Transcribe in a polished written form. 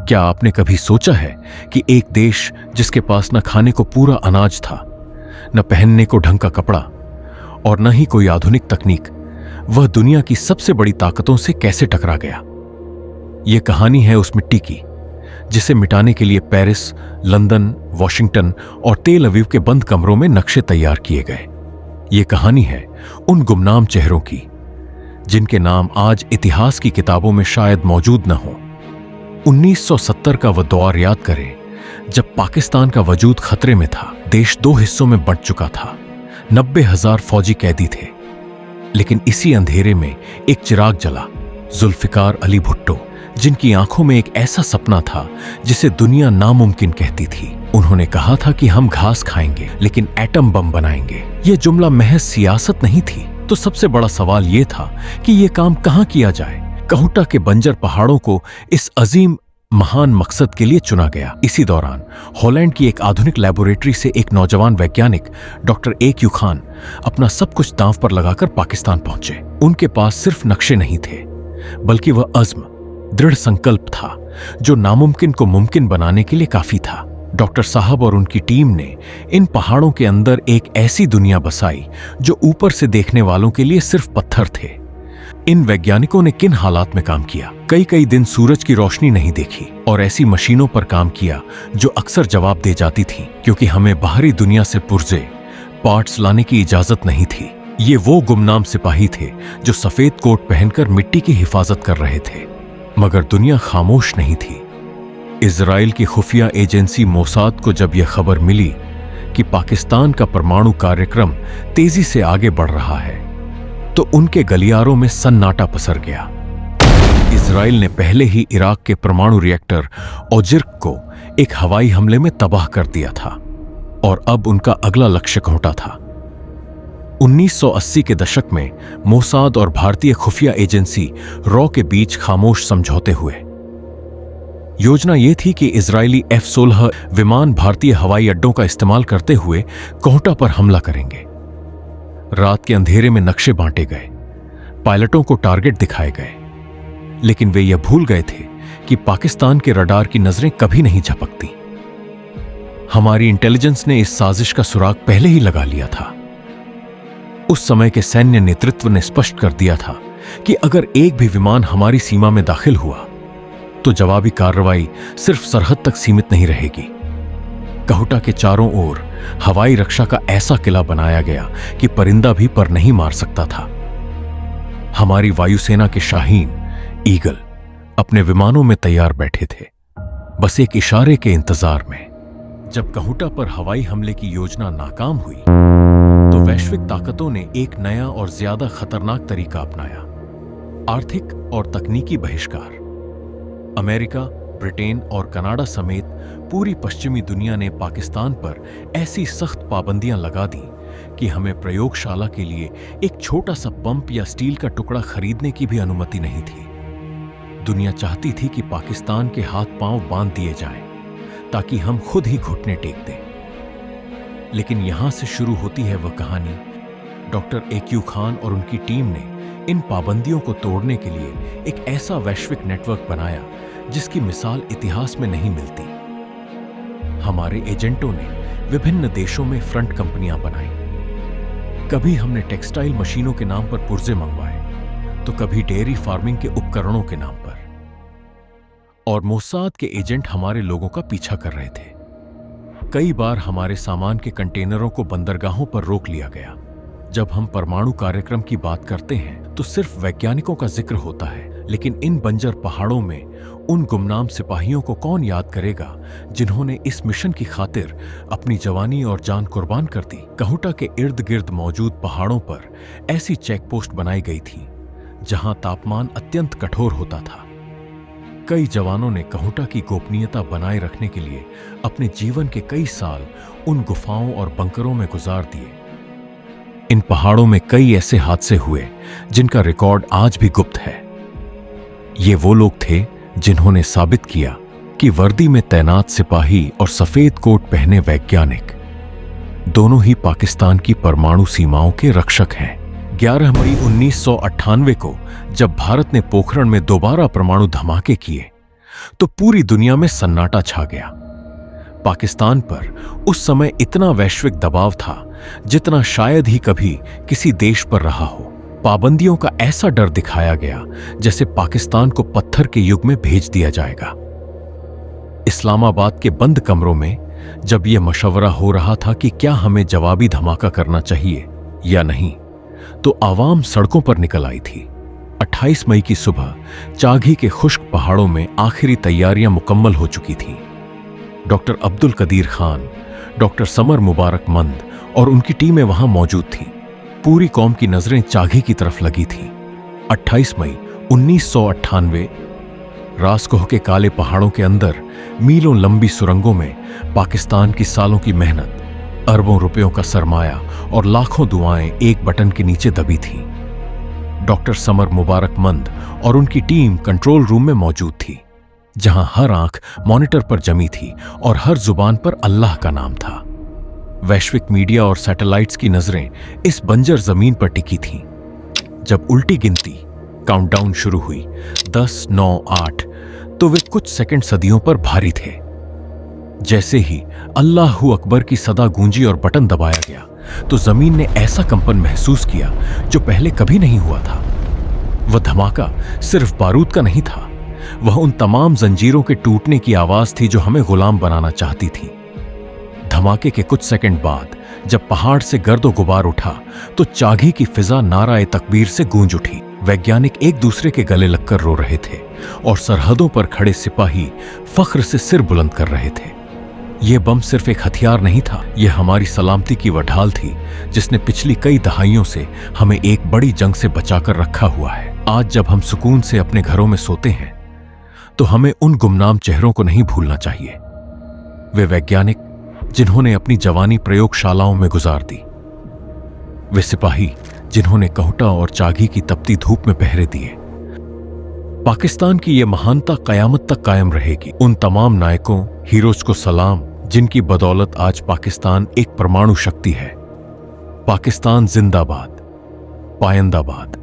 क्या आपने कभी सोचा है कि एक देश जिसके पास न खाने को पूरा अनाज था, न पहनने को ढंग का कपड़ा और न ही कोई आधुनिक तकनीक, वह दुनिया की सबसे बड़ी ताकतों से कैसे टकरा गया? यह कहानी है उस मिट्टी की जिसे मिटाने के लिए पेरिस, लंदन, वॉशिंगटन और तेल अवीव के बंद कमरों में नक्शे तैयार किए गए। यह कहानी है उन गुमनाम चेहरों की जिनके नाम आज इतिहास की किताबों में शायद मौजूद न हो। 1970 का वह दौर याद करें जब पाकिस्तान का वजूद खतरे में था। देश दो हिस्सों में बंट चुका था। 90,000 फौजी कैदी थे। लेकिन इसी अंधेरे में एक चिराग जला। जुल्फिकार अली भुट्टो, जिनकी आंखों में एक ऐसा सपना था जिसे दुनिया नामुमकिन कहती थी। उन्होंने कहा था कि हम घास खाएंगे लेकिन एटम बम बनाएंगे। यह जुमला महज सियासत नहीं थी। तो सबसे बड़ा सवाल यह था कि यह काम कहां किया जाए। कहूटा के बंजर पहाड़ों को इस अजीम महान मकसद के लिए चुना गया। इसी दौरान हॉलैंड की एक आधुनिक लेबोरेटरी से एक नौजवान वैज्ञानिक डॉक्टर ए.क्यू. खान अपना सब कुछ दांव पर लगाकर पाकिस्तान पहुंचे। उनके पास सिर्फ नक्शे नहीं थे, बल्कि वह अज़्म, दृढ़ संकल्प था जो नामुमकिन को मुमकिन बनाने के लिए काफी था। डॉक्टर साहब और उनकी टीम ने इन पहाड़ों के अंदर एक ऐसी दुनिया बसाई जो ऊपर से देखने वालों के लिए सिर्फ पत्थर थे। इन वैज्ञानिकों ने किन हालात में काम किया? कई दिन सूरज की रोशनी नहीं देखी और ऐसी मशीनों पर काम किया जो अक्सर जवाब दे जाती थीं, क्योंकि हमें बाहरी दुनिया से पुर्जे, पार्ट्स लाने की इजाजत नहीं थी। ये वो गुमनाम सिपाही थे जो सफेद कोट पहनकर मिट्टी की हिफाजत कर रहे थे। मगर दुनिया खामोश नहीं थी। इजराइल की खुफिया एजेंसी मोसाद को जब यह खबर मिली कि पाकिस्तान का परमाणु कार्यक्रम तेजी से आगे बढ़ रहा है, तो उनके गलियारों में सन्नाटा पसर गया। इजराइल ने पहले ही इराक के परमाणु रिएक्टर ओजिर्क को एक हवाई हमले में तबाह कर दिया था और अब उनका अगला लक्ष्य कहूटा था। 1980 के दशक में मोसाद और भारतीय खुफिया एजेंसी रॉ के बीच खामोश समझौते हुए। योजना यह थी कि इजरायली F-16 विमान भारतीय हवाई अड्डों का इस्तेमाल करते हुए कहूटा पर हमला करेंगे। रात के अंधेरे में नक्शे बांटे गए, पायलटों को टारगेट दिखाए गए, लेकिन वे यह भूल गए थे कि पाकिस्तान के रडार की नजरें कभी नहीं झपकती। हमारी इंटेलिजेंस ने इस साजिश का सुराग पहले ही लगा लिया था। उस समय के सैन्य नेतृत्व ने स्पष्ट कर दिया था कि अगर एक भी विमान हमारी सीमा में दाखिल हुआ तो जवाबी कार्रवाई सिर्फ सरहद तक सीमित नहीं रहेगी। कहूटा के चारों ओर हवाई रक्षा का ऐसा किला बनाया गया कि परिंदा भी पर नहीं मार सकता था। हमारी वायुसेना के शाहीन, ईगल अपने विमानों में तैयार बैठे थे, बस एक इशारे के इंतजार में। जब कहूटा पर हवाई हमले की योजना नाकाम हुई तो वैश्विक ताकतों ने एक नया और ज्यादा खतरनाक तरीका अपनाया, आर्थिक और तकनीकी बहिष्कार। अमेरिका, ब्रिटेन और कनाडा समेत पूरी पश्चिमी दुनिया ने पाकिस्तान पर ऐसी सख्त पाबंदियां लगा दी कि हमें प्रयोगशाला के लिए एक छोटा सा पंप या स्टील का टुकड़ा खरीदने की भी अनुमति नहीं थी। दुनिया चाहती थी कि पाकिस्तान के हाथ पांव बांध दिए जाएं ताकि हम खुद ही घुटने टेक दें। लेकिन यहां से शुरू होती है वह कहानी। डॉक्टर ए.क्यू. खान और उनकी टीम ने इन पाबंदियों को तोड़ने के लिए एक ऐसा वैश्विक नेटवर्क बनाया जिसकी मिसाल इतिहास में नहीं मिलती। हमारे एजेंटों ने विभिन्न देशों में फ्रंट कंपनियां बनाई। कभी हमने टेक्सटाइल मशीनों के नाम पर पुर्जे मंगवाए, तो कभी डेयरी फार्मिंग के उपकरणों के नाम पर। और मोसाद के एजेंट हमारे लोगों का पीछा कर रहे थे। कई बार हमारे सामान के कंटेनरों को बंदरगाहों पर रोक लिया गया। जब हम परमाणु कार्यक्रम की बात करते हैं तो सिर्फ वैज्ञानिकों का जिक्र होता है, लेकिन इन बंजर पहाड़ों में उन गुमनाम सिपाहियों को कौन याद करेगा जिन्होंने इस मिशन की खातिर अपनी जवानी और जान कुर्बान कर दी। कहूटा के इर्द गिर्द मौजूद पहाड़ों पर ऐसी चेक पोस्ट बनाई गई थी जहां तापमान अत्यंत कठोर होता था। कई जवानों ने कहूटा की गोपनीयता बनाए रखने के लिए अपने जीवन के कई साल उन गुफाओं और बंकरों में गुजार दिए। इन पहाड़ों में कई ऐसे हादसे हुए जिनका रिकॉर्ड आज भी गुप्त है। ये वो लोग थे जिन्होंने साबित किया कि वर्दी में तैनात सिपाही और सफेद कोट पहने वैज्ञानिक दोनों ही पाकिस्तान की परमाणु सीमाओं के रक्षक हैं। 11 मई 1998 को जब भारत ने पोखरण में दोबारा परमाणु धमाके किए तो पूरी दुनिया में सन्नाटा छा गया। पाकिस्तान पर उस समय इतना वैश्विक दबाव था जितना शायद ही कभी किसी देश पर रहा हो। पाबंदियों का ऐसा डर दिखाया गया जैसे पाकिस्तान को पत्थर के युग में भेज दिया जाएगा। इस्लामाबाद के बंद कमरों में जब यह मशवरा हो रहा था कि क्या हमें जवाबी धमाका करना चाहिए या नहीं, तो आवाम सड़कों पर निकल आई थी। 28 मई की सुबह चाघी के खुश्क पहाड़ों में आखिरी तैयारियां मुकम्मल हो चुकी थीं। डॉक्टर अब्दुल कदीर खान, डॉक्टर समर मुबारक मंद और उनकी टीमें वहां मौजूद थीं। पूरी कौम की नजरें चाघी की तरफ लगी थीं। 28 मई 1998 रासकोह के काले पहाड़ों के अंदर मीलों लंबी सुरंगों में पाकिस्तान की सालों की मेहनत, अरबों रुपयों का सरमाया और लाखों दुआएं एक बटन के नीचे दबी थीं। डॉक्टर समर मुबारक मंद और उनकी टीम कंट्रोल रूम में मौजूद थी, जहां हर आंख मॉनिटर पर जमी थी और हर जुबान पर अल्लाह का नाम था। वैश्विक मीडिया और सैटेलाइट्स की नजरें इस बंजर जमीन पर टिकी थीं। जब उल्टी गिनती काउंटडाउन शुरू हुई 10, 9, 8, तो वे कुछ सेकंड सदियों पर भारी थे। जैसे ही अल्लाहू अकबर की सदा गूंजी और बटन दबाया गया तो जमीन ने ऐसा कंपन महसूस किया जो पहले कभी नहीं हुआ था। वह धमाका सिर्फ बारूद का नहीं था, वह उन तमाम जंजीरों के टूटने की आवाज थी जो हमें गुलाम बनाना चाहती थी। धमाके के कुछ सेकंड बाद जब पहाड़ से गर्दो गुबार उठा तो चाघी की फिजा नाराए तकबीर से गूंज उठी। वैज्ञानिक एक दूसरे के गले लगकर रो रहे थे और सरहदों पर खड़े सिपाही फख्र से सिर बुलंद कर रहे थे। यह बम सिर्फ एक हथियार नहीं था, यह हमारी सलामती की वह ढाल थी जिसने पिछली कई दहाइयों से हमें एक बड़ी जंग से बचाकर रखा हुआ है। आज जब हम सुकून से अपने घरों में सोते हैं तो हमें उन गुमनाम चेहरों को नहीं भूलना चाहिए। वे वैज्ञानिक जिन्होंने अपनी जवानी प्रयोगशालाओं में गुजार दी, वे सिपाही जिन्होंने कहूटा और चाघी की तपती धूप में पहरे दिए। पाकिस्तान की यह महानता कयामत तक कायम रहेगी। उन तमाम नायकों, हीरोज को सलाम जिनकी बदौलत आज पाकिस्तान एक परमाणु शक्ति है। पाकिस्तान जिंदाबाद, पायंदाबाद।